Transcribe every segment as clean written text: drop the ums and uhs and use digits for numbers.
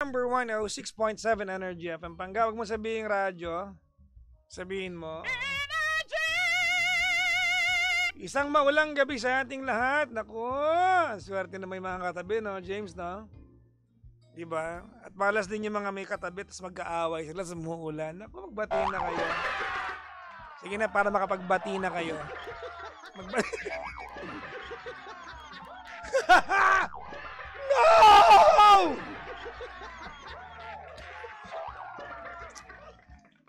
Number 106.7 Energy FM. Pangga, wag mo sabihin radyo. Sabihin mo. Isang maulang gabi sa ating lahat. Naku, swerte na may mga katabi, no, James, no? Diba? At malas din yung mga may katabi, tapos mag-aaway sila sa umuulan. Naku, magbati na kayo. Sige na, para makapagbati na kayo. Magbati. No!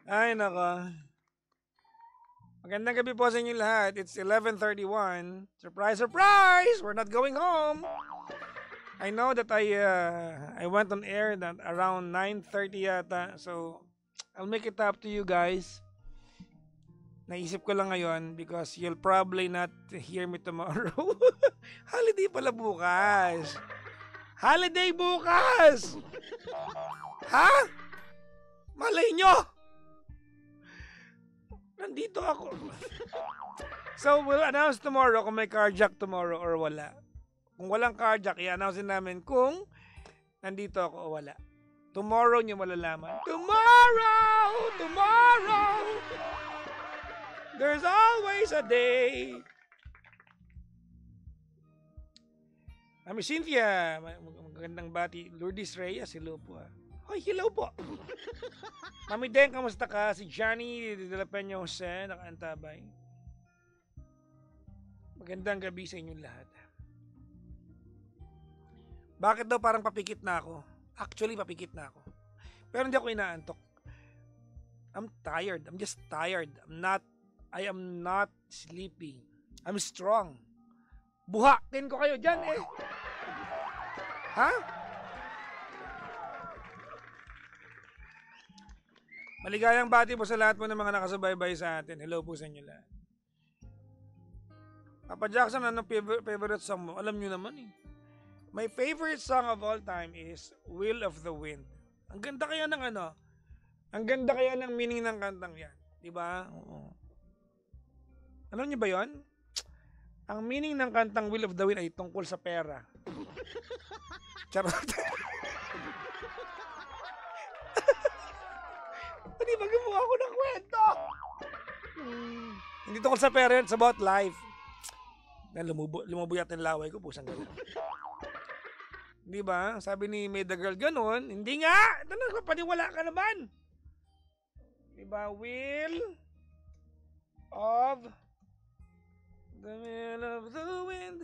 Ay, nako. Magandang gabi po sa inyo lahat. It's 11:31. Surprise, surprise! We're not going home. I know that I went on air that around 9:30 yata. So, I'll make it up to you guys. Naisip ko lang ngayon because you'll probably not hear me tomorrow. Holiday pala bukas. Holiday bukas! Ha? Malay nyo! Nandito ako. So, we'll announce tomorrow kung may carjack tomorrow or wala. Kung walang carjack, i-announce namin kung nandito ako o wala. Tomorrow nyo malalaman. Tomorrow! Tomorrow! There's always a day. Mami Cynthia, magandang bati. Lourdes Reyes, hello po. Hoy, hello po. Mami Den, kamusta ka? Si Johnny de la Peña Jose, nakaantabay. Magandang gabi sa inyong lahat. Bakit daw parang papikit na ako? Actually, papikit na ako. Pero hindi ako inaantok. I'm tired. I'm just tired. I am not sleepy. I'm strong. Buhakin ko kayo dyan eh. Ha? Maligayang bati po sa lahat po ng mga nakasubaybay sa atin. Hello po sa inyo lahat. Papa Jackson, anong favorite song mo? Alam nyo naman eh. My favorite song of all time is Will of the Wind. Ang ganda kaya ng ano? Ang ganda kaya ng meaning ng kantang yan. Diba? Oo. Alam nyo ba yon? Ang meaning ng kantang Will of the Wind ay tungkol sa pera. Charot. Hindi ba gumawa ako ng kwento? Hindi tungkol sa pera, it's about life. Lumubo yata yung laway ko, pusang gano'n. Di ba? Sabi ni May the Girl gano'n, hindi nga! Ito paniwala ka naman! Di ba? Will of the Wind.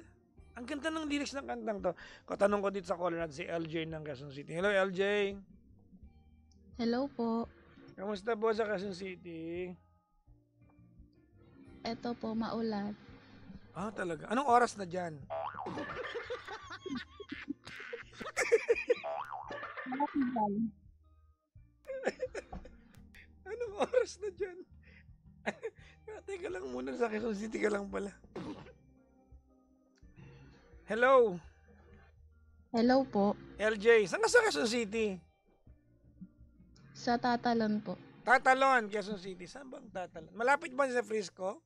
Ang ganda ng lyrics ng kantang to. Katanong ko dito sa caller natin si LJ ng Quezon City. Hello, LJ. Hello po. Kamusta po sa Quezon City? Eto po, maulan. Ah, talaga. Anong oras na dyan? Anong oras na dyan? Teka lang muna, sa Quezon City ka lang pala. Hello? Hello po. LJ, saan ka sa Quezon City? Sa Tatalon po. Tatalon, Quezon City. Saan bang Tatalon? Malapit ba sa Frisco?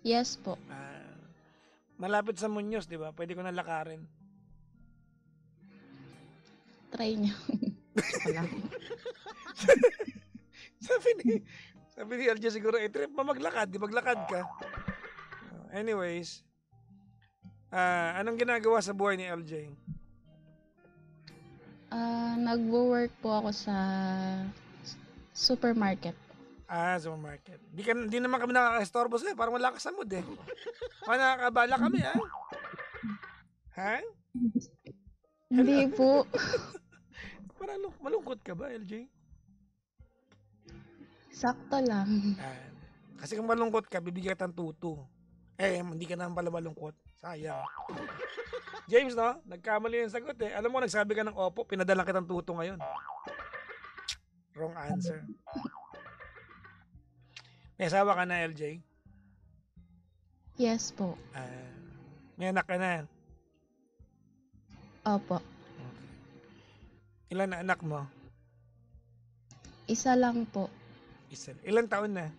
Yes po. Malapit sa Muñoz, di ba? Pwede ko na lakarin. Try nyo. Wala. sabi ni LJ siguro, trip mo maglakad, di maglakad ka. Anyways, anong ginagawa sa buhay ni LJ? Nagwo-work po ako sa supermarket. Supermarket. Di naman kami nakaka-estorbo sa'yo. Parang wala ka sa mood eh. Nakakabala kami, ha? Ha? Hindi po. Parang malungkot ka ba, LJ? Sakto lang. Kasi kung malungkot ka, bibigyan ka ng tutu. Hindi ka naman pala malungkot. Sayang. James, no? Nagkamali yung sagot eh. Alam mo, nagsabi ka ng opo, pinadala kitang tutu ngayon. Wrong answer. May asawa ka na, LJ? Yes po. May anak ka na? Opo. Okay. Ilan na anak mo? Isa lang po. Ilan taon na?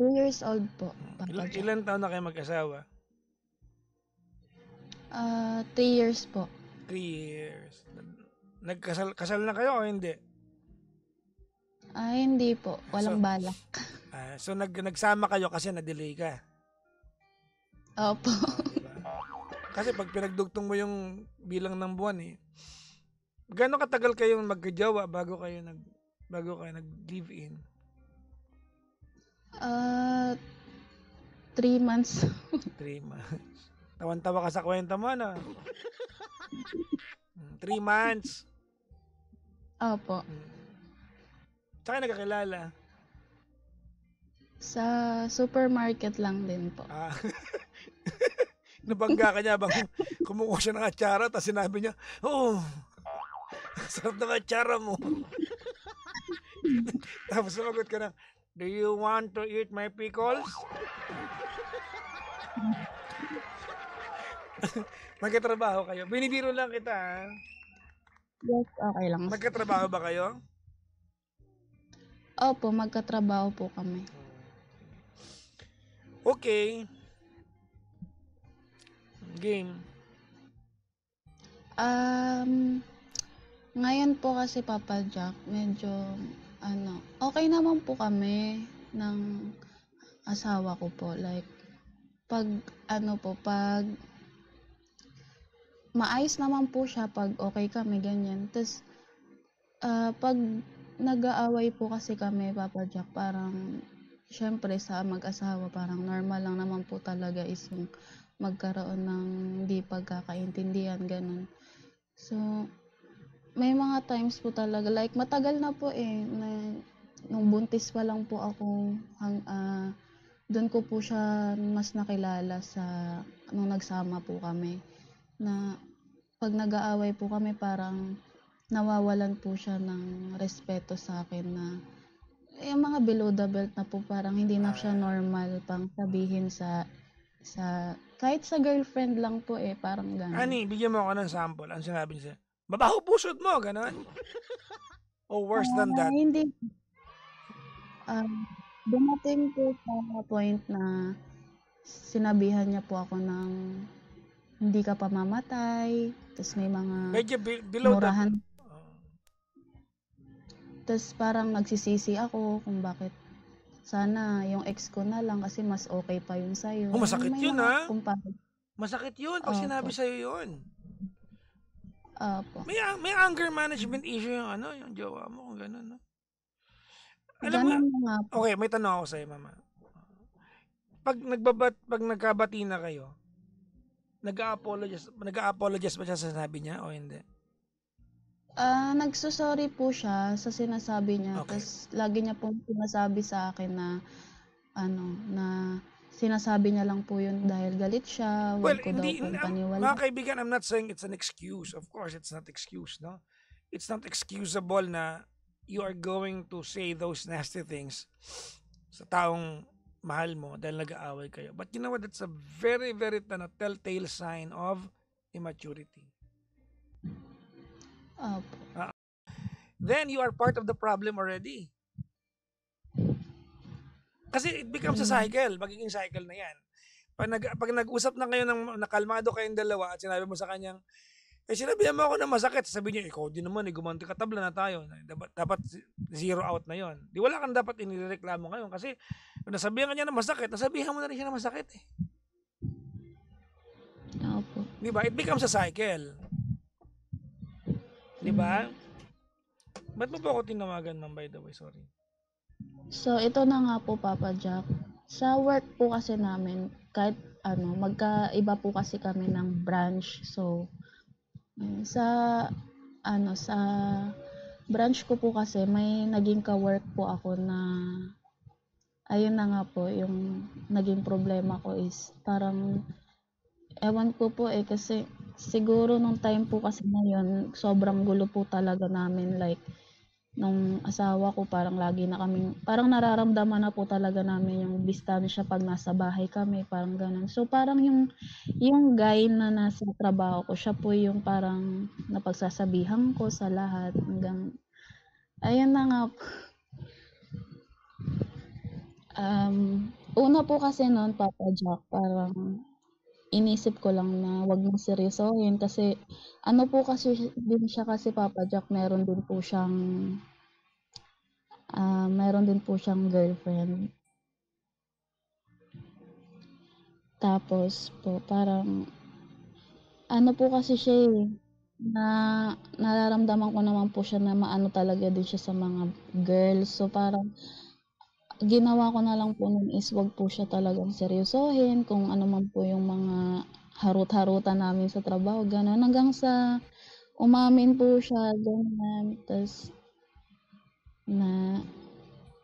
2 years old po. Ilan taon na kayo mag-asawa? 3 years po. 3 years. Kasal na kayo o hindi? Hindi po. Walang So, balak. so nagsama kayo kasi na-delay ka. Opo. Diba? Kasi pag pinagdugtong mo yung bilang ng buwan gaano katagal kayong magkajowa bago kayo nag-live in? 3 months. 3 months. Tawan-tawa ka sa kwento mo, no? 3 months. Opo. Saan kayo nagkakilala? Sa supermarket lang din po. Nabangga ka niya bang kumukuha siya ng atsara tapos sinabi niya, sarap ng atsara mo. Tapos sumagot ka na, do you want to eat my pickles? Magkatrabaho kayo. Binibiro lang kita, ha? Yes, okay lang. Magkatrabaho ba kayo? Opo, magkatrabaho po kami. Okay. Game. Ngayon po kasi Papa Jack, medyo okay naman po kami ng asawa ko po. Like, pag maayos naman po siya pag okay kami, ganyan. Tapos, pag nag-aaway po kasi kami, Papa Jack, parang, syempre sa mag-asawa, parang normal lang naman po talaga is yung magkaroon ng di pagkakaintindihan, ganun. So, may mga times po talaga, like matagal na po nung buntis pa lang po ako, doon ko po siya mas nakilala nung nagsama po kami, na pag nag-aaway po kami parang nawawalan po siya ng respeto sa akin, na yung mga below the belt na po, parang hindi na siya normal pang sabihin sa kahit sa girlfriend lang po parang gano'n. Ani, bigyan mo ako ng sample. Ang sinabi niya, mabaho pusod mo, gano'n. O worse than that. Hindi. Dumating po sa point na sinabihan niya po ako ng hindi ka pa mamatay, tapos may mga Medyo below murahan. that. Tapos parang nagsisisi ako kung bakit sana yung ex ko na lang kasi mas okay pa yun sa'yo. Masakit yun, ha? Kumpare. Masakit yun pag sinabi sa'yo yun. Opo. May anger management issue yung jowa mo, kung gano'n, no? Alam mo, nga po. okay, may tanong ako sa'yo, mama. Pag nagkabati na kayo, nag-a-apologize ba siya sa sinabi niya o hindi? Nagsusorry po siya sa sinasabi niya. Okay. Tapos lagi niya pong sinasabi sa akin na na sinasabi niya lang po yun dahil galit siya. Well, Huwag ko daw pong mga paniwala. kaibigan, I'm not saying it's an excuse. Of course, it's not excuse, no? It's not excusable na you are going to say those nasty things sa taong mahal mo dahil nag-aaway kayo. But you know what? That's a very, very telltale sign of immaturity. Opo. Then you are part of the problem already. Kasi it becomes a cycle. Magiging cycle na yan. Pag nag-usap na kayo ng nakalmado kayong dalawa at sinabi mo sa kanyang, sinabihan mo ako na masakit, sabi niya, ikaw din naman, gumanti ka, tabla na tayo. Dapat zero out na yon. Di wala kang dapat inireklamo ngayon kasi kung nasabihan ka niya na masakit, nasabihan mo na rin siya na masakit eh. Opo. Di ba? It becomes a cycle. Di ba? Ba't mo po ako tinawagan, ma'am, by the way? Sorry. So, ito na nga po, Papa Jack. Sa work po kasi namin, kahit magkaiba po kasi kami ng branch. So, sa branch ko po kasi may naging ka-work po ako na ayun na nga po, yung naging problema ko is parang ewan ko po kasi siguro nung time po kasi na yun, sobrang gulo po talaga namin, like nung asawa ko parang lagi na kaming, parang nararamdaman na po talaga namin yung distansya pag nasa bahay kami, parang ganun. So parang yung guy na nasa trabaho ko, siya po yung parang napagsasabihan ko sa lahat hanggang ayun na nga po. Una po kasi noon, Papa Jack, parang inisip ko lang na wag mong seryosohin kasi ano po kasi din siya kasi Papa Jack, meron din po siyang girlfriend. Tapos po parang ano po kasi siya na nararamdaman ko naman po siya na maano talaga din siya sa mga girls. So parang ginawa ko na lang po nun is wag po siya talagang seryosohin kung ano man po yung mga harut-harutan namin sa trabaho, gano'n. Hanggang sa umamin po siya, ganyan. Na,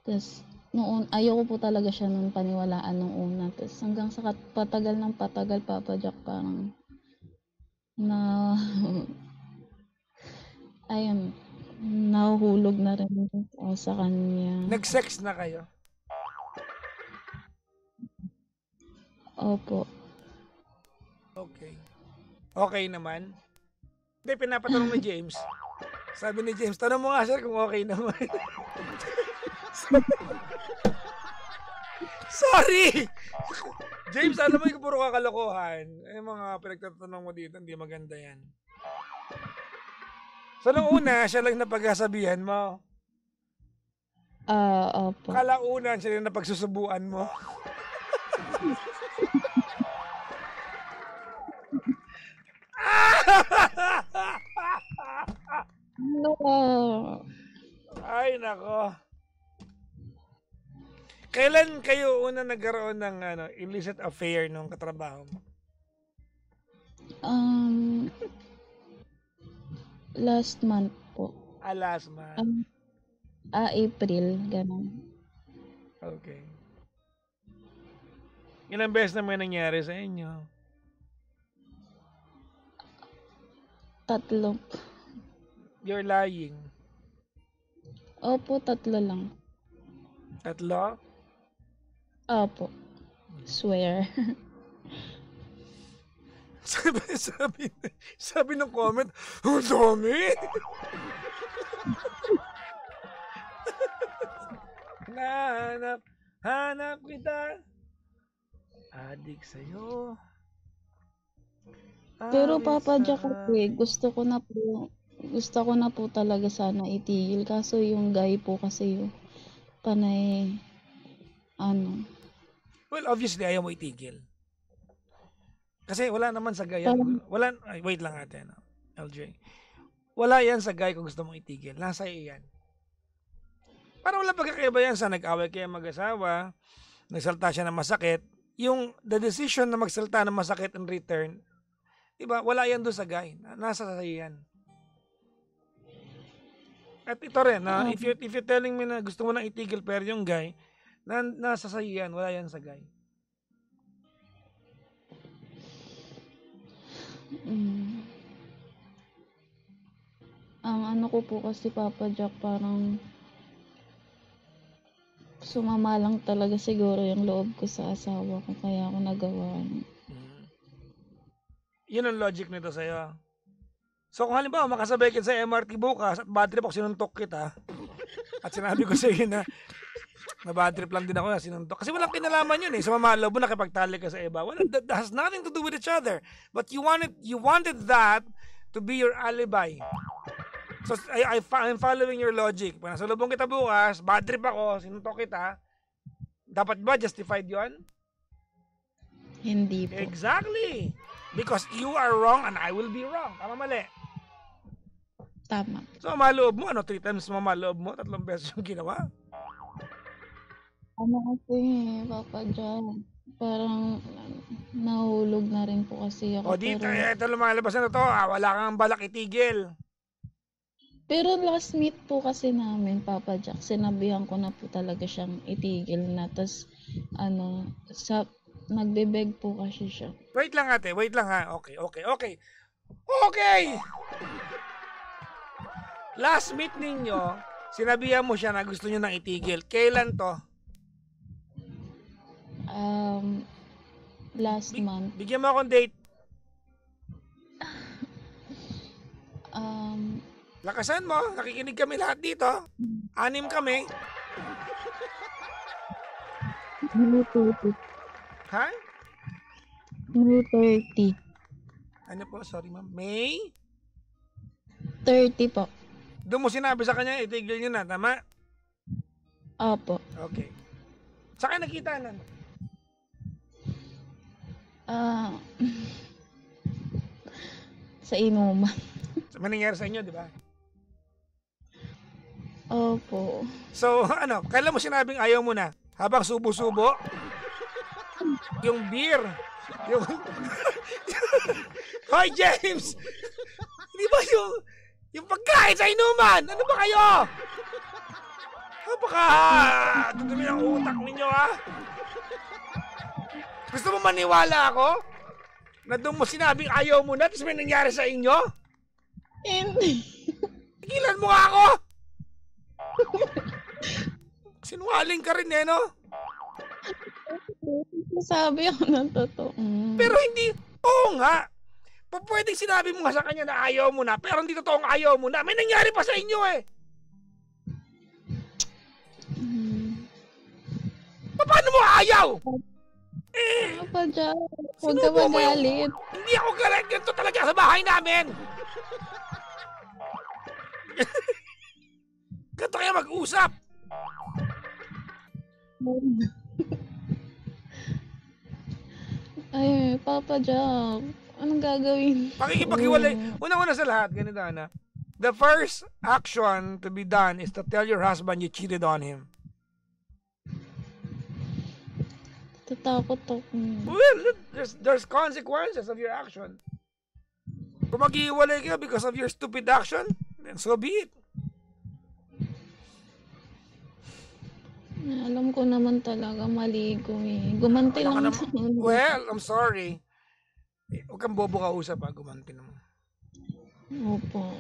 tas noon, ayoko po talaga siya nun paniwalaan nung una. Tas hanggang sa patagal ng patagal, Papa Jack, parang na, ayun, nahuhulog na rin ako sa kanya. Nag-sex na kayo? Opo. Okay. Okay naman? Hindi, pinapatanong ni James. Sabi ni James, tanong mo nga sir kung okay naman. Sorry! James, alam mo yung puro kakalokohan. Eh, mga pinagtatanong mo dito, hindi maganda yan. So, nung una, siya lang napagsasabihan mo. Opo. Kalaunan, siya lang napagsusubuan mo. No. Ay, nako. Kailan kayo una nagkaroon ng illicit affair nung katrabaho mo? Last month po. Last month. April, ganun. Okay. Ilang beses na may nangyari sa inyo? 3. You're lying. Opo, 3 lang. 3? Opo. Swear. sabi ng comment, ang dami! Hanap kita. Adik sa'yo. Pero Papa Jack, gusto ko na po talaga sana itigil. Kaso yung guy po kasi yung panay, Well, obviously, ayaw mo itigil. Kasi wala naman sa guy yan. Wait lang ate, LJ. Wala yan sa guy kung gusto mong itigil. Nasa iyo yan. Parang wala pagkakaiba yan sa nag-away kayo mag-asawa, nagsalta siya ng masakit, the decision na magsalta ng masakit in return, diba, wala yan doon sa guy. Nasa sa iyo yan. At ito rin, if you're telling me na gusto mo nang itigil pero yung guy, nasa sa iyo yan, wala yan sa guy. Ang ano ko po kasi Papa Jack, parang sumama lang talaga siguro yung loob ko sa asawa ko kaya ako nagawa. Yun ang logic nito sa'yo. So kung halimbawa makasabay kita sa MRT bukas at bad trip ako, sinuntok kita at sinabi ko sa iyo na bad trip lang din ako na sinuntok. Kasi walang kinalaman yun eh. Sumama ang loob mo, nakipagtali ka sa iba. That has nothing to do with each other. But you wanted that to be your alibi. So I'm following your logic. Pag nasa lubong kita bukas, bad trip ako, sinuntok kita, dapat ba justified yun? Hindi po. Exactly. Because you are wrong and I will be wrong. Tama mali? Tama. So maloob mo, 3 times maloob mo, 3 beses yung ginawa. Ano kasi, Papa Jack, parang nahulog na rin po kasi ako. O dito, ito lumalabas na to, wala kang balak itigil. Pero last meet po kasi namin, Papa Jack, sinabihan ko na po talaga siyang itigil na. Tapos, nagbebeg po kasi siya. Wait lang ate, wait lang ha. Okay. Last meet ninyo, sinabihan mo siya na gusto niyo nang itigil. Kailan to? Last month. Bigyan mo akong date. Lakasan mo, nakikinig kami lahat dito. 6 kami. Ha? May 30. Ano po? Sorry, ma'am. May? 30 po. Doon mo sinabi sa kanya, itigil niyo na. Tama? Opo. Okay. Saan nakita na? Ah, sa inuman. Mangyayari sa inyo, di ba? Opo. So, ano, kailan mo sinabing ayaw mo na? Habang subo-subo? Yung beer? Yung... Hoy, James! Hindi ba yung pagkain sa inuman? Ano ba kayo? Baka dudumi ang utak ninyo, ha? Gusto mo maniwala ako? Na doon mo sinabing ayaw mo na, tapos may nangyari sa inyo? Hindi. Tigilan mo nga ako! Sinungaling ka rin, eh, no? Sabi ako ng totoo. Pero hindi, oo nga. Pwedeng sinabi mo nga sa kanya na ayaw mo na, pero hindi totoong ayaw mo na. May nangyari pa sa inyo, eh. Paano mo ayaw? Papa Jack, huwag ka Sinubo mo yung... magalit. Hindi ako galit. Ganito talaga sa bahay namin. Ganito kaya mag-usap. Ay, Papa Jack, anong gagawin? Pakikipaghiwalay. Una-una sa lahat, ganito na. The first action to be done is to tell your husband you cheated on him. Tatakot ako. Well, there's consequences of your action. Kung maghihiwalay ka because of your stupid action, then so be it. Alam ko naman talaga mali ko eh. Gumanti lang sa Well, I'm sorry. Huwag kang bobo kausap, ha. Gumanti naman. Opo.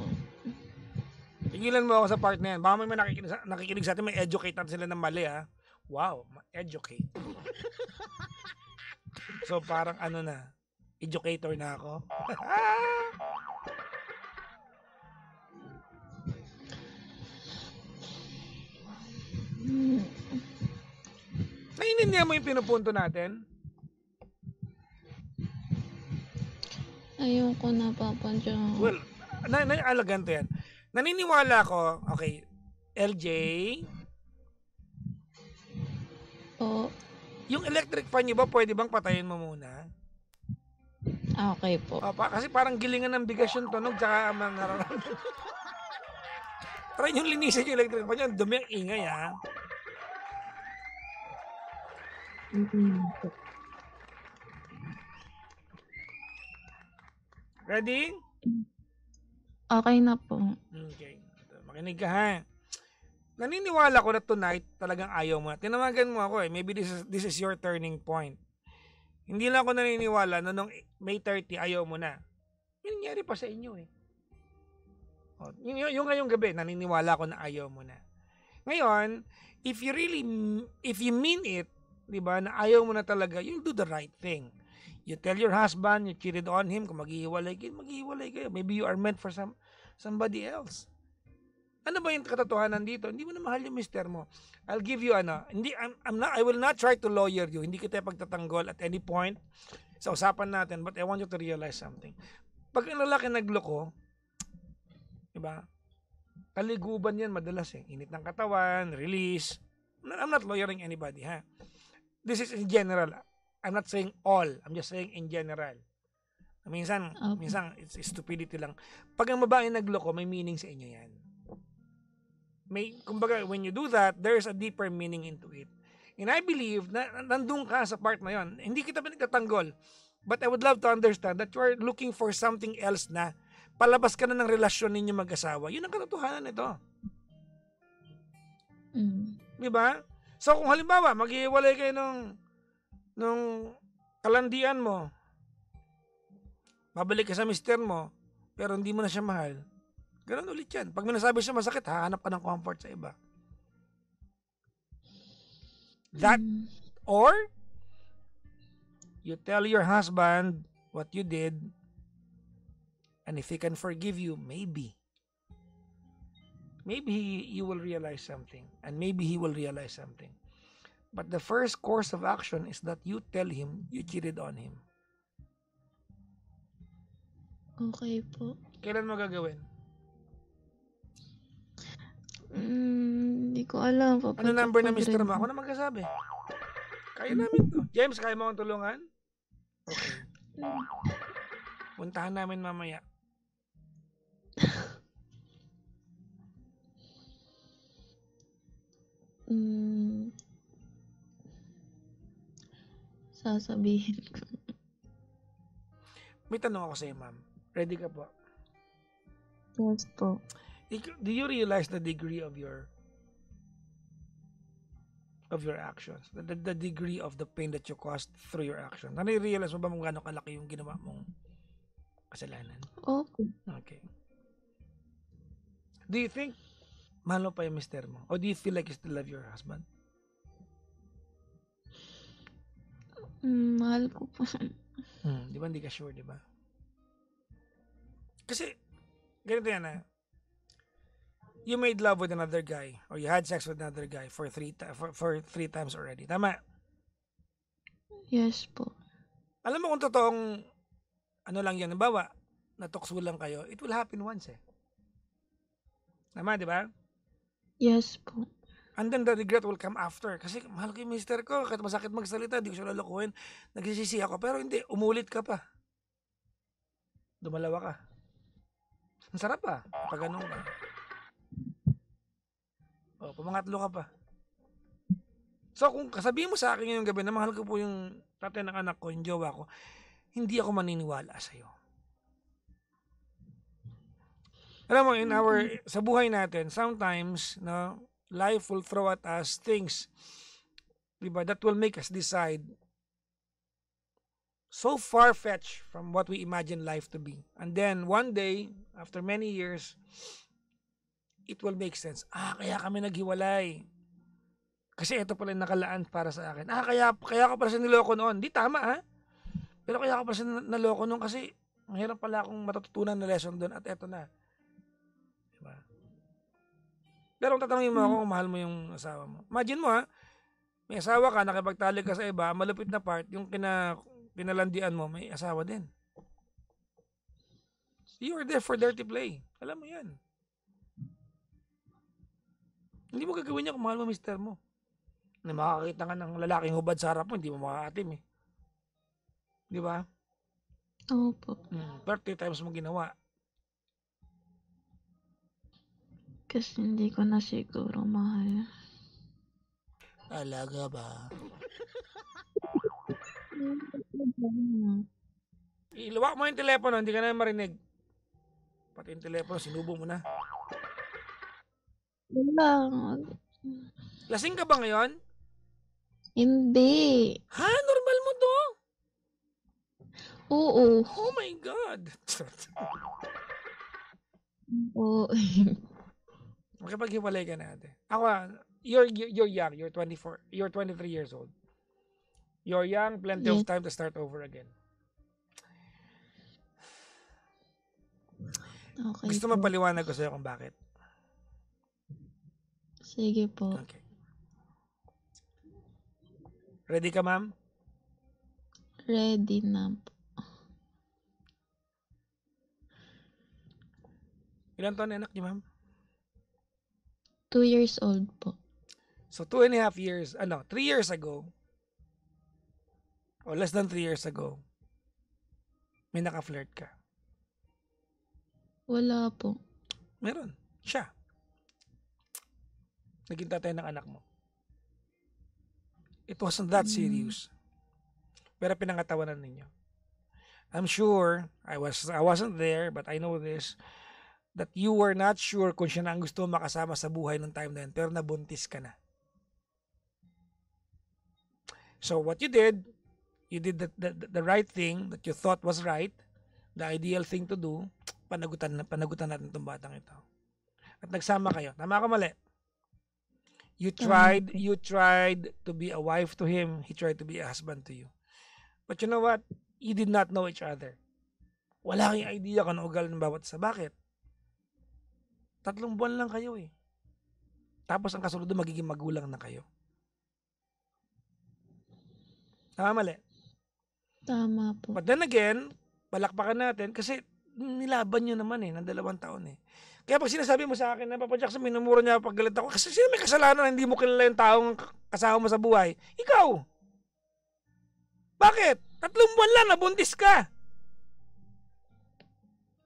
Tigilan mo ako sa part na yan. Baka may nakikinig sa atin, may educate natin sila ng mali, ha. Wow, ma-educate. So parang ano na, educator na ako. Naiintindihan mo yung pinupunto natin? Ayoko na, Papa Jack. Well, ganito yan. Naniniwala ko, okay, LJ, Po. yung electric fan nyo ba, pwede bang patayin mo muna? Okay po. Kasi parang gilingan ng bigas yung tunog, tsaka nararamdaman. Try nyo linisin yung electric fan nyo, dumi ang ingay, ha? Ready? Okay na po. Okay. Makinig ka, ha? Naniniwala ko na tonight talagang ayaw mo na. Tinawagan mo ako, eh. Maybe this is your turning point. Hindi lang ako naniniwala na nung May 30 ayaw mo na. Yung nangyari pa sa inyo, eh. Yung ngayong gabi, naniniwala ko na ayaw mo na. Ngayon, if you mean it, di ba, na ayaw mo na talaga, you'll do the right thing. You tell your husband, you cheated on him, kung maghihiwalay kayo. Maybe you are meant for somebody else. Ano ba yung katotohanan dito? Hindi mo na mahal yung mister mo. I'll give you I will not try to lawyer you. Hindi kita pagtatanggol at any point sa usapan natin, but I want you to realize something. Pag ang lalaki nagloko, diba? Kaliguban yan madalas eh. Init ng katawan, release. I'm not lawyering anybody, ha? This is in general. I'm not saying all. I'm just saying in general. Minsan it's stupidity lang. Pag ang babae nagloko, may meaning sa inyo yan. Kumbaga, when you do that, there's a deeper meaning into it. And I believe na nandun ka sa part na yon. Hindi kita pinagtatanggol. But I would love to understand that you are looking for something else na palabas ka na ng relasyon ninyo mag-asawa. Yun ang katotohanan nito. Diba? So kung halimbawa, maghihiwalay kayo nung kalandian mo, babalik ka sa mister mo, pero hindi mo na siya mahal, ganun ulit yan. Pag may nasabi siya masakit, hahanap ka ng comfort sa iba. That, or, you tell your husband what you did, and if he can forgive you, maybe you will realize something, and maybe he will realize something. But the first course of action is that you tell him you cheated on him. Okay po. Kailan mo gagawin? Hindi ko alam, Ano number na mister mo? papa-check Ako na magsasabi. Kaya namin to. James, kaya mo akong tulungan? Okay. Puntahan namin mamaya. Sasabihin ko. May tanong ako sa'yo, ma'am. Ready ka po? Yes po. Do you realize the degree of your actions? The degree of the pain that you caused through your actions? Nare-realize mo ba kung gaano kalaki yung ginawa mong kasalanan? Opo. Okay. Do you think mahal mo pa yung mister mo? Or do you feel like you still love your husband? Mahal ko po. Di ba hindi ka sure, di ba? Kasi, ganito yan you made love with another guy or you had sex with another guy for three times already. Tama? Yes po. Alam mo kung totoong ano lang yan, nabawa, natukso lang kayo, it will happen once eh. Tama, di ba? Yes po. And then the regret will come after. Kasi mahal ko yung mister ko, kahit masakit magsalita, di ko siya lalokohin. Nagsisisi ako, pero hindi, umulit ka pa. Dumalawa ka. Ang sarap pa, pag ganun ka. O, pumangatlo ka pa. So, kung kasabihin mo sa akin ngayong gabi na mahal ko po yung tatay ng anak ko, yung jowa ko, hindi ako maniniwala sa'yo. Alam mo, sa buhay natin, sometimes, no, life will throw at us things, diba, that will make us decide so far-fetched from what we imagine life to be. And then, one day, after many years, it will make sense. Kaya kami naghiwalay. Kasi ito pala yung nakalaan para sa akin. Kaya ko pala siya niloko noon. Di tama, ha? Pero kaya ko pala siya naloko noon kasi mahirap pala akong matututunan na lesson doon at eto na. Diba? Pero kung tatanungin mo ako kung mahal mo yung asawa mo. Imagine mo, ha? May asawa ka, nakipagtalik ka sa iba, malupit na part, yung kinalandian mo, may asawa din. You were there for dirty play. Alam mo yan. Hindi mo gagawin niya kung mahal mo mister mo. Na makakakita ka ng lalaking hubad sa harap mo, hindi mo makakatim eh. Di ba? Opo. 30 times mo ginawa. Kasi hindi ko na siguro mahal. Talaga ba? Iluwak mo yung telepono, hindi ka na marinig. Pati yung telepono, sinubo mo na. Wala. Lasing ka ba ngayon? Hindi. Ha? Normal mo to? Oo. Oh my God. Oo. Makipaghiwalay ka na ate. Ako, you're young. You're 24. You're 23 years old. You're young. Plenty of time to start over again. Okay. Gusto mo paliwanag ko sa'yo kung bakit? Sige po. Okay. Ready ka, ma'am? Ready na po. Ilan taon na anak niyo, ma'am? 2 years old po. So, 2.5 years, 3 years ago, or less than 3 years ago, may naka-flirt ka. Wala po. Meron. Siya. Naging tatay ng anak mo. It wasn't that serious. Pero pinangatawanan ninyo. I'm sure, I wasn't there, but I know this, that you were not sure kung siya na ang gusto makasama sa buhay ng time na yun, pero nabuntis ka na. So what you did the right thing that you thought was right, the ideal thing to do, panagutan natin itong batang ito. At nagsama kayo. Tama ka mali? You tried to be a wife to him, he tried to be a husband to you. But you know what? You did not know each other. Wala kang idea kung ano ugal ng bawat isa. Bakit? 3 buwan lang kayo eh. Tapos ang kasunod magiging magulang na kayo. Tama mali? Tama po. But then again, palakpakan natin kasi nilaban nyo naman ng 2 taon Kaya pag sinasabi mo sa akin na Papa Jackson, minumura niya pag galit ako, kasi sino may kasalanan na hindi mo kilala yung taong kasama mo sa buhay? Ikaw! Bakit? 3 buwan lang, nabuntis ka!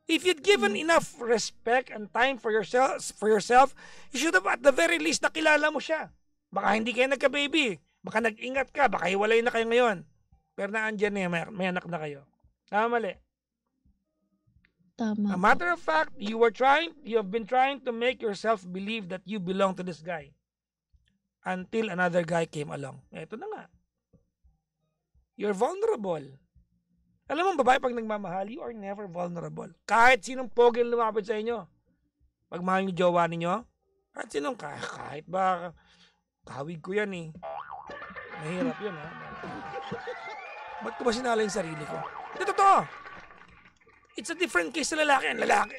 If you'd given enough respect and time for yourself, you should have at the very least nakilala mo siya. Baka hindi kayo nagka-baby. Baka nag-ingat ka. Baka hiwalay na kayo ngayon. Pero naandyan may anak na kayo. Tama, mali. Tama A po. matter of fact, you have been trying to make yourself believe that you belong to this guy until another guy came along. Eto na nga. You're vulnerable. Alam mo, babae, pag nagmamahal, you are never vulnerable. Kahit sinong pogi lumapit sa inyo. Pag mahal niyo jowa ninyo, kahit ba, kawig ko yan Mahirap yun, Ba't ko ba sinala yung sarili ko? Ito totoo. It's a different case sa lalaki.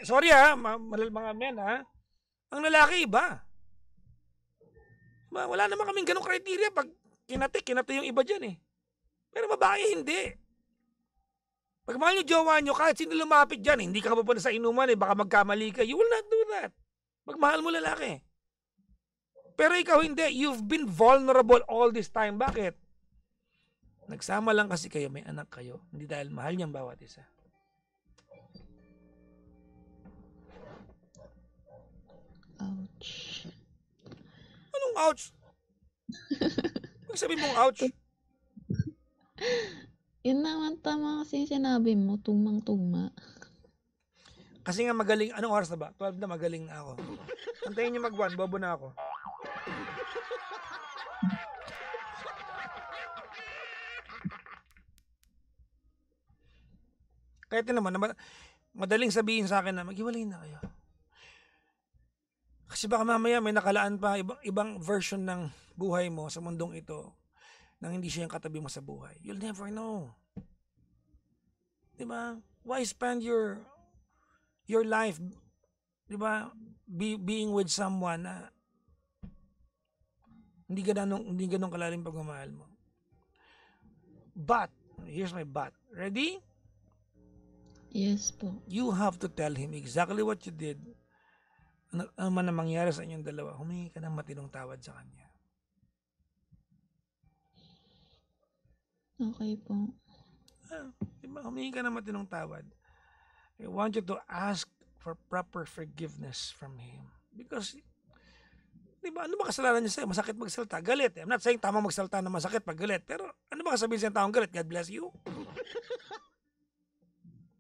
Sorry mga men Ang lalaki iba. Wala naman kaming ganong criteria pag kinati yung iba dyan Pero babae hindi. Pag mahal nyo jowa nyo, kahit sino lumapit dyan, hindi ka pupunta sa inuman baka magkamali ka. You will not do that. Pag mahal mo lalaki. Pero ikaw hindi. You've been vulnerable all this time. Bakit? Nagsama lang kasi kayo, may anak kayo. Hindi dahil mahal niyang bawat isa. Ouch. Anong ouch? Pag sabi mong ouch? Yun naman tama kasi yung sinabi mo, tugmang-tugma. Kasi nga magaling, anong oras na ba? 12 na, magaling na ako. Antayin niyo mag-1, bobo na ako. Kahit naman, madaling sabihin sa akin na maghiwalay na kayo. Kasi baka mamaya may nakalaan pa ibang version ng buhay mo sa mundong ito nang hindi siya yung katabi mo sa buhay. You'll never know. Diba? Why spend your life, diba, being with someone na hindi ganun kalalim pagmamahal mo. But, here's my but. Ready? Yes po. You have to tell him exactly what you did. Ano man ang mangyari sa inyong dalawa, humingi ka ng matinong tawad sa kanya. Okay po. Diba? Humingi ka ng matinong tawad. I want you to ask for proper forgiveness from him. Because, diba, ano ba kasalanan niya sa'yo? Masakit magsalita. Galit. I'm not saying tama magsalita na masakit pag galit. Pero, ano ba kasabihin sa taong galit? God bless you.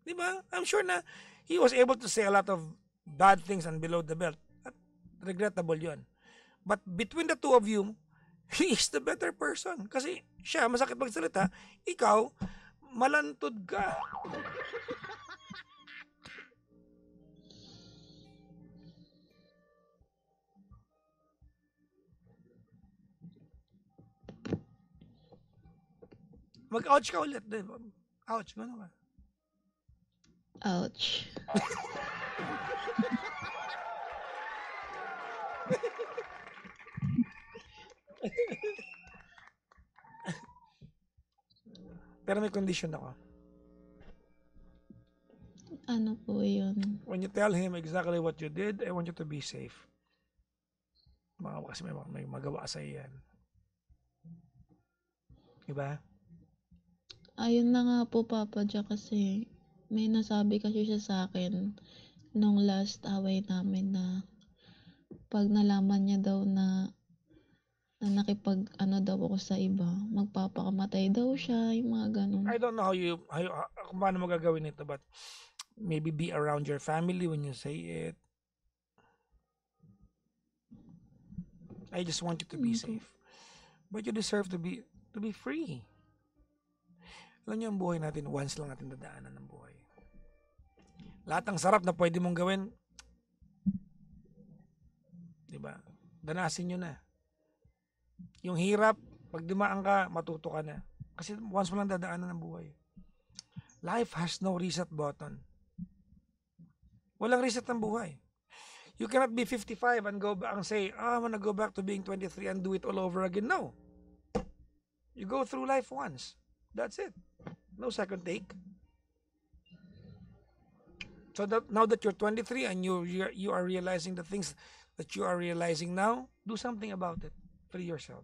Diba? I'm sure na he was able to say a lot of bad things and below the belt. At regrettable yun. But between the two of you, he is the better person. Kasi siya, masakit magsalita. Ikaw, malantod ka. Mag-ouch ka ulit. Ouch, gano'n ka. Ouch. Pero may condition ako. Ano po yun? When you tell him exactly what you did, I want you to be safe. Kasi may magawa sa iyan. Diba? Ayun na nga po, Papa Jack, kasi may nasabi kasi siya sa akin nung last away namin na pag nalaman niya daw na nakipag daw ako sa iba, magpapakamatay daw siya, yung mga ganun. I don't know kung paano mo gagawin ito, but maybe be around your family when you say it. I just want you to be safe. But you deserve to be free. Alam niyo, ang buhay natin, once lang natin dadaanan ng buhay. Lahat ng sarap na pwede mong gawin, diba? Danasin nyo na. Yung hirap, pag dumaan ka, matuto ka na. Kasi once mo lang dadaanan ng buhay. Life has no reset button. Walang reset ng buhay. You cannot be 55 and go back and say, I want to go back to being 23 and do it all over again. No. You go through life once. That's it. No second take. So that now that you're 23 and you are realizing the things that you are realizing now, do something about it. Free yourself.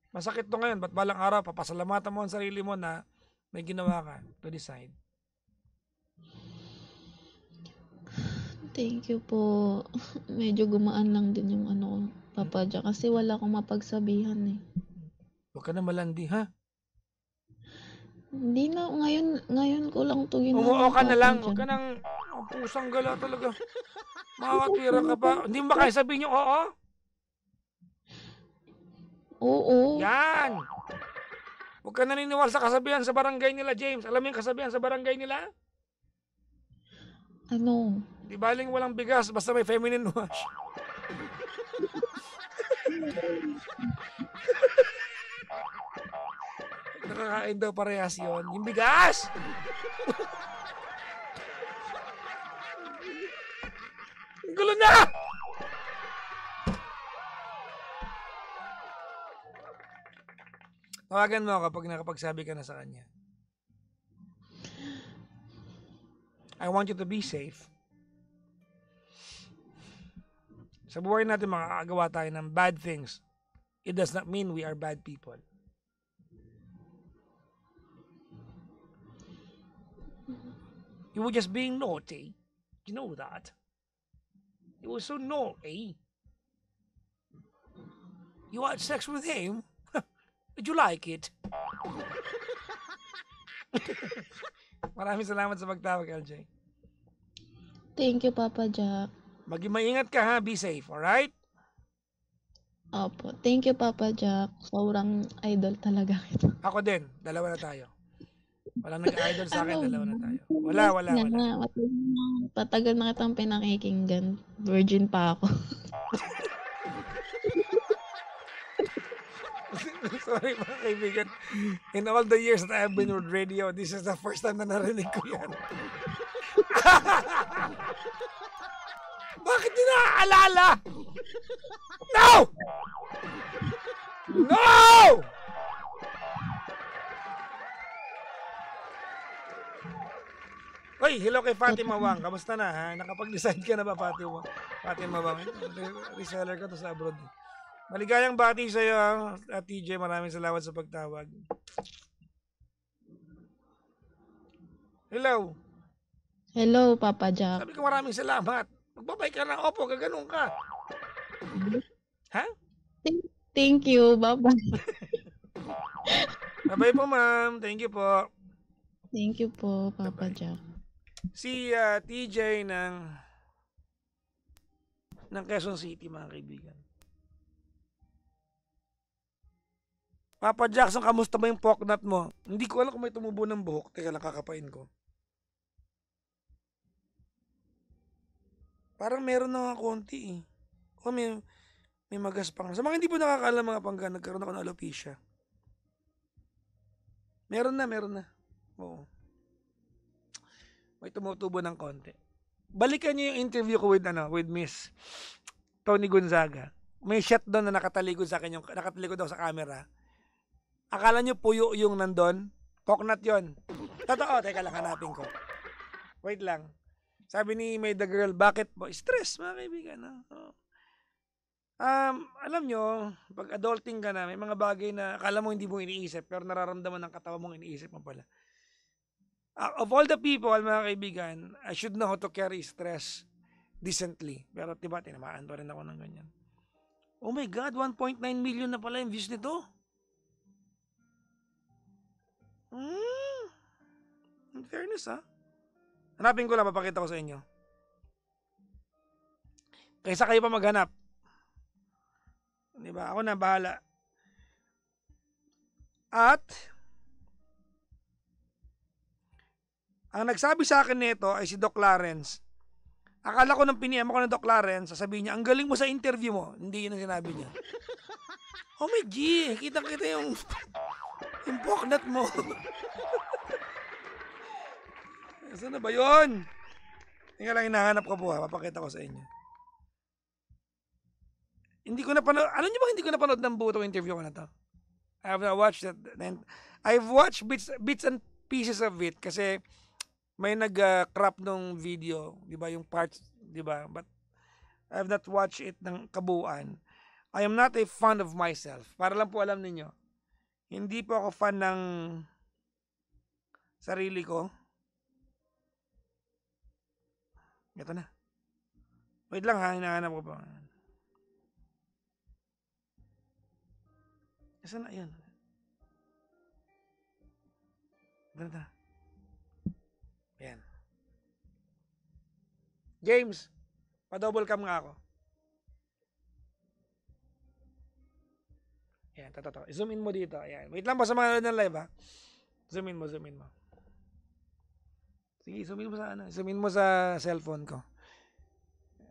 Masakit to ngayon, ba't balang araw papasalamatan mo ang sarili mo na may ginawa ka to decide. Thank you po. Medyo gumaan lang din yung ano ko, Papa Jack, kasi wala akong mapagsabihan eh. Huwag ka na malandi, ha? Hindi na, ngayon ko lang to ginawa, Umuo ka na Papa lang. Huwag Jack. ka nang ang pusang gala talaga. Makakatwira ka pa. Hindi mo ba kaya sabihin yung oo? Oo. Yan! Huwag ka naniniwala sa kasabihan sa barangay nila, James. Alam mo yung kasabihan sa barangay nila? Ano? Di baling walang bigas, basta may feminine wash. Nakakain daw parehas yun. Yung bigas! Ang gulo na! Tawagan mo ako kapag nakapagsabi ka na sa kanya. I want you to be safe. Sa buhay natin makakagawa tayo ng bad things. It does not mean we are bad people. You were just being naughty. You know that. You were so naughty. You had sex with him. Did you like it? Maraming salamat sa pagtawag, LJ. Thank you, Papa Jack. Maging maingat ka ha. Be safe, alright? Opo. Thank you, Papa Jack. Sobrang idol talaga kita. Ako din. Dalawa na tayo. Walang nag-idol sa akin. Ano? Dalawa na tayo. Wala. Patagal na kitang pinakikinggan. Virgin pa ako. Sorry mga kaibigan. In all the years that I have been with radio, this is the first time na narinig ko yan. Bakit di naaalala? No! No! Hoy, hello kay Fatima Wang. Kamusta na ha? Nakapag-decide ka na ba, Fatima? Fatima Wang. Reseller ka to sa abroad. Maligayang bati sa iyo, TJ. Maraming salamat sa pagtawag. Hello. Hello, Papa Jack. Sabi ko maraming salamat. Magbabay ka na. Opo, gaganon ka. Ha? Thank you. Bye-bye. Bye-bye po, ma'am. Thank you po. Thank you po, Papa Bye-bye. Jack. Si TJ ng Quezon City, mga kaibigan. Papa Jackson, kamusta ba yung poknat mo? Hindi ko alam kung may tumubo ng buhok. Teka lang, kakapain ko. Parang meron na nga konti eh. O may magaspang. Sa mga hindi po nakakaalam mga pangga, nagkaroon ako ng alopecia. Meron na. Oo. May tumutubo ng konti. Balikan niyo yung interview ko with Miss Tony Gonzaga. May shot doon na nakatalikod sa akin, nakatalikod daw sa camera. Akala nyo puyo yung nandun? Poknat yon. Totoo, teka lang, hanapin ko. Wait lang. Sabi ni May the Girl, bakit po? Stress, mga kaibigan. No? Alam nyo, pag adulting ka na, may mga bagay na akala mo hindi mo iniisip, pero nararamdaman ng katawan mong iniisip mo pala. Of all the people, mga kaibigan, I should know how to carry stress decently. Pero diba, tinamaan to rin ako ng ganyan. Oh my God, 1.9 million na pala yung views nito. In fairness, ha? Hanapin ko lang, papakita ko sa inyo. Kaysa kayo pa maghanap. Diba? Ako na, bahala. At, ang nagsabi sa akin nito ay si Doc Lawrence. Akala ko nang piniyama ko ng Doc Lawrence, sasabihin niya, ang galing mo sa interview mo. Hindi yun ang sinabi niya. Oh my G, kita yung poknat mo. Saan na ba yun? Tingnan lang, hinahanap ko po ha. Papakita ko sa inyo. Hindi ko napanood. Alam niyo ba hindi ko napanood ng buo itong interview ko na to? I have not watched it. I've watched bits and pieces of it kasi may nag-crop nung video, 'di ba, yung parts, 'di ba? But I have not watched it ng kabuuan. I am not a fan of myself. Para lang po alam ninyo. Hindi po ako fan ng sarili ko. Ito na. Wait lang ha, hinahanap ko pa. Saan na? Ayan. Ito na. Ayan. James, pa-double cam nga ako. Ayan, tato. Zoom in mo dito. Ayan. Wait lang pa sa mga ng live ha. Zoom in mo, zoom in mo. Sige, zoom in mo sa ano. Zoom in mo sa cellphone ko.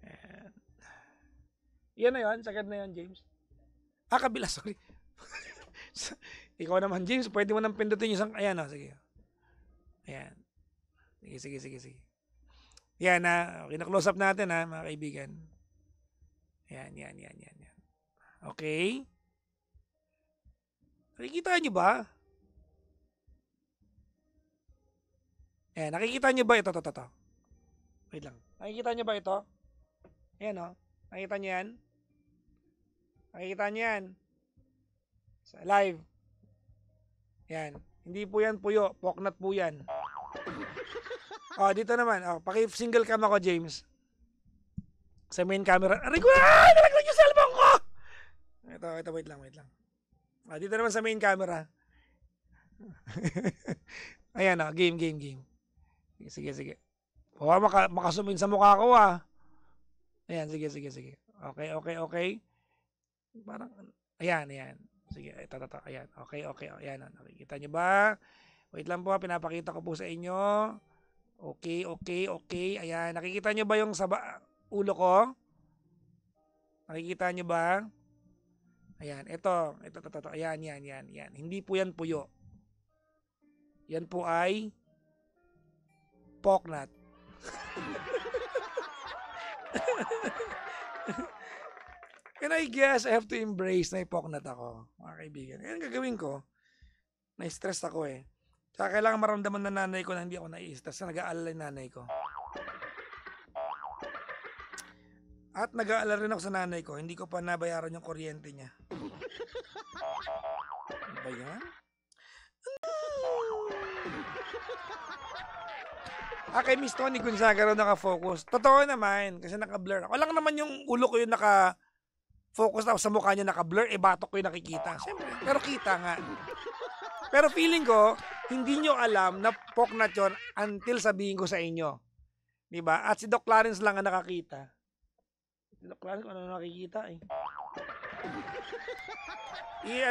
Ayan. Yan na yun. Sakit na yun, James. Kabila, sorry. Ikaw naman, James. Pwede mo nang pindutin yung isang... Ayan, sige. Ayan. Sige. Yan na. Kina-close up natin ha, mga kaibigan. Yan. Okay. Nakikita nyo ba? Nakikita nyo ba ito? Wait lang. Nakikita nyo ba ito? Ayan o. Nakikita nyo yan? Nakikita nyo yan? Sa live. Yan. Hindi po yan puyo. Poknat po yan. Dito naman. Paki-single cam ako, James. Sa main camera. Aray ko! Nalaglag yung cellphone ko! Ito, wait lang. Dito naman sa main camera. Ayan game. Sige. Makasumin sa mukha ko Ayan, sige. Okay. Parang, ayan. Sige, ito. Ayan, okay. Ayan, nakikita nyo ba? Wait lang po, pinapakita ko po sa inyo. Okay. Ayan, nakikita nyo ba yung ulo ko? Nakikita nyo ba? Ayan, ito. Ayan. Hindi po yan puyo. Yan po ay poknat. And I guess I have to embrace na ipoknat ako, mga kaibigan. Yan gagawin ko. Na-stress ako eh. Tsaka kailangan maramdaman ng nanay ko na hindi ako na-stress. Nag-aalala yung nanay ko. At nag-aalala rin ako sa nanay ko. Hindi ko pa nabayaran yung kuryente niya. Ano ba yan? Kay Miss Tony Gonzaga raw naka-focus. Totoo naman, kasi naka-blur. Ako lang naman yung ulo ko yung naka-focus na sa mukha niya naka-blur, batok ko yung nakikita. Siyempre, pero kita nga. Pero feeling ko, hindi nyo alam na poknat yun until sabihin ko sa inyo. Diba? At si Doc Clarence lang ang nakakita. Si Doc Clarence, ano nakikita eh.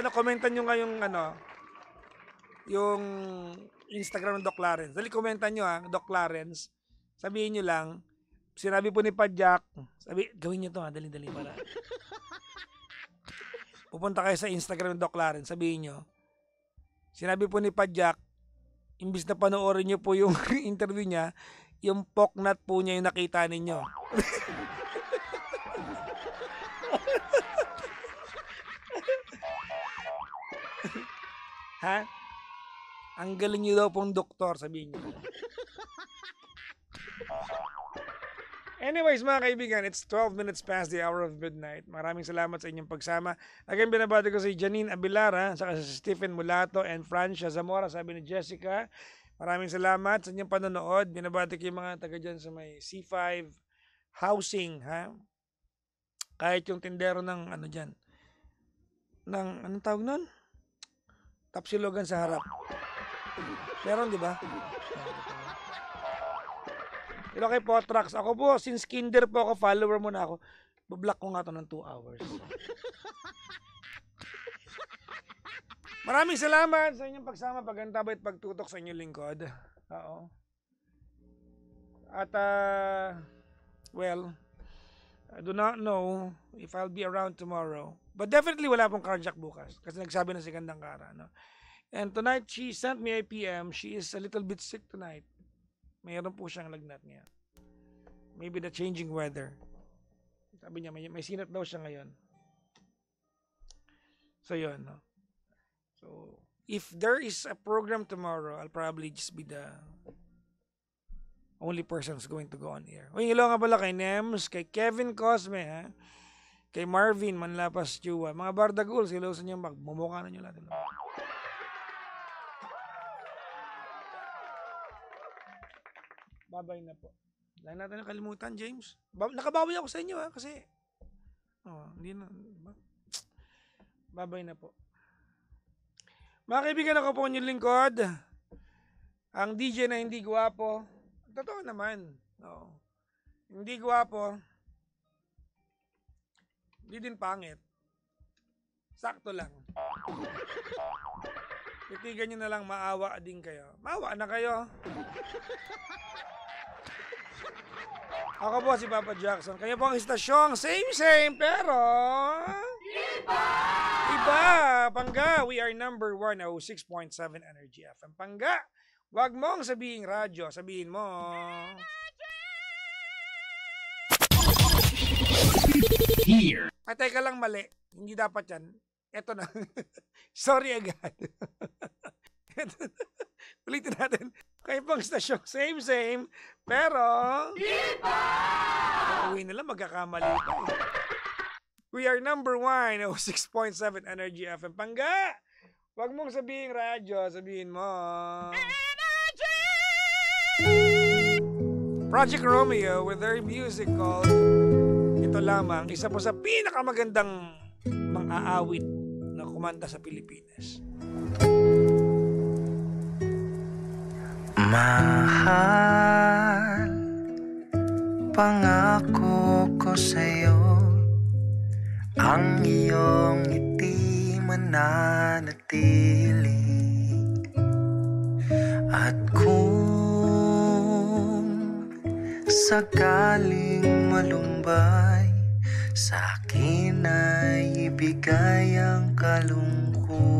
Komentan nyo nga yung Instagram ng Doc Clarence. Dali, komentan nyo Doc Clarence. Sabihin nyo lang, sinabi po ni Padjak, gawin nyo to dali para. Pupunta kayo sa Instagram ng Doc Clarence, sabihin nyo, sinabi po ni Padjak, imbis na panoorin nyo po yung interview niya, yung poknat po niya yung nakita ninyo. Ha? Ang galing nyo daw pong doktor, sabihin nyo. Anyways, mga kaibigan, it's 12 minutes past the hour of midnight. Maraming salamat sa inyong pagsama. Again, binabati ko si Janine Abilara, saka si Stephen Mulato and Francia Zamora, sabi ni Jessica. Maraming salamat sa inyong panonood. Binabati ko yung mga taga dyan sa may C5 housing, ha? Kahit yung tindero ng dyan. Anong tawag nun? Tapsilogan sa harap. Meron, di ba? Pero kay Potrax, ako po, since kinder po ako, follower mo na ako, bablock ko nga to ng 2 hours. Maraming salamat sa inyong pagsama, pagantabay at pagtutok sa inyong lingkod. Oo. At, well, I do not know if I'll be around tomorrow. But definitely wala pong carjack bukas. Kasi nagsabi na si Gandang Kara. No? And tonight, she sent me a PM. She is a little bit sick tonight. Mayroon po siyang lagnat niya. Maybe the changing weather. Sabi niya, may sinat daw siya ngayon. So, yun. No? So, if there is a program tomorrow, I'll probably just be the only person who's going to go on air. Uy, hello nga pala kay Nems, kay Kevin Cosme, ha? Kay Marvin Manlapas Chua. Mga Bardaguls, hello sa inyo. Magmumukha na nyo lahat. Babay na po. Wala natin nakalimutan, James. Nakabawi ako sa inyo, ha? Kasi, hindi na. Babay na po. Mga kaibigan, ako po yung lingkod. Ang DJ na hindi gwapo. Totoo naman. No. Hindi gwapo. Hindi din pangit. Sakto lang. Titigan nyo na lang, maawa din kayo. Maawa na kayo. Ako po si Papa Jackson. Kayo po ang istasyong same, pero... Iba! Pangga, we are number 106.7 Energy FM. Pangga, wag mong sabihin radyo, sabihin mo... Here. Ay, teka lang, mali. Hindi dapat yan. Eto na. Sorry agad. Ulitin natin. Kayo pang stasyon, same, pero... Uwi nila, magkakamali pa. We are number 106.7 Energy FM. Pangga! Wag mong sabihin radyo, sabihin mo... Energy! Project Romeo with their music called Ito Lamang, isa po sa pinakamagandang mang-aawit na kumanta sa Pilipinas. Mahal, pangako ko sa'yo, ang iyong ngiti mananatili. At kung sakaling malumbay, sa akin ay ibigay ang kalungkutan.